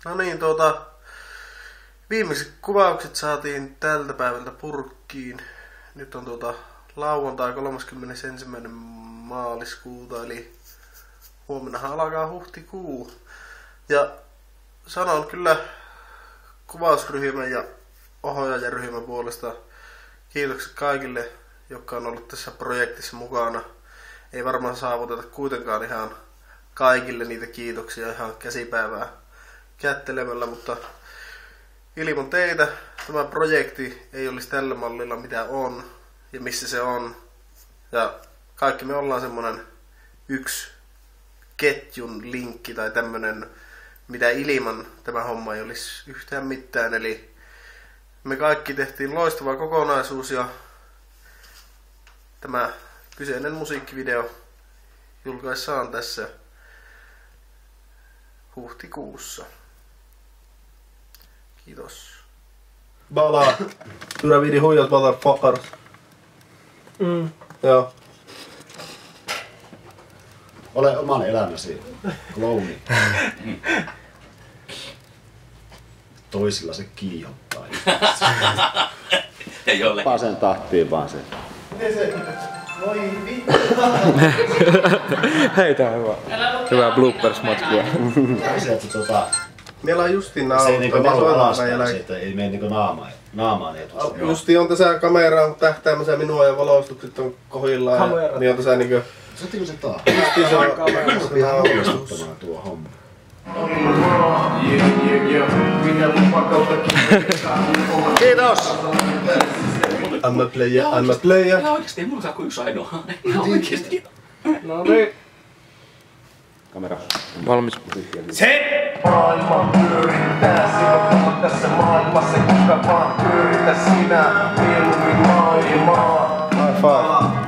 No niin, viimeiset kuvaukset saatiin tältä päivältä purkkiin. Nyt on lauantai 31. maaliskuuta, eli huomennahan alkaa huhtikuu. Ja sanon kyllä kuvausryhmän ja ohjaajaryhmän puolesta kiitokset kaikille, jotka on ollut tässä projektissa mukana. Ei varmaan saavuteta kuitenkaan ihan kaikille niitä kiitoksia ihan käsipäivää kättelemällä, mutta ilman teitä tämä projekti ei olisi tällä mallilla mitä on ja missä se on. Ja kaikki me ollaan semmonen yksi ketjun linkki tai tämmönen, mitä ilman tämä homma ei olisi yhtään mitään. Eli me kaikki tehtiin loistava kokonaisuus ja tämä kyseinen musiikkivideo julkaissaan tässä huhtikuussa. Kiitos. Bala. Sura vidi huijat motherfuckers. Joo. Ole oman elämäsi klouni. Toisilla se kiihottaa. Ei ole. Vaan sen tahtiin vaan se. Miten se? Voi vittu. Hei, tää on hyvä. Hyvää bloopers-matskua. Meillä on justiin Se ei niinku valu alaspäin, jälkeen. että ei mene niinku naamaan ei tuossa. Justiin on tässä kameraan tähtäämässä minua ja valostukset on kohillaan. Niin on tässä niinku... Sattiinko se taas? Justiin se on Ihan huolestuttavana tuo homma. Kiitos! I'm a player, I'm a player. Ihan oikeesti, ei mulla saa kuin yksi ainoa. Ihan oikeesti. No niin. Kamera. Valmis. Maailma pyörittää, sinut on tässä maailmassa, kuka vaan pyöritä sinä, mieluummin maailmaa. High five.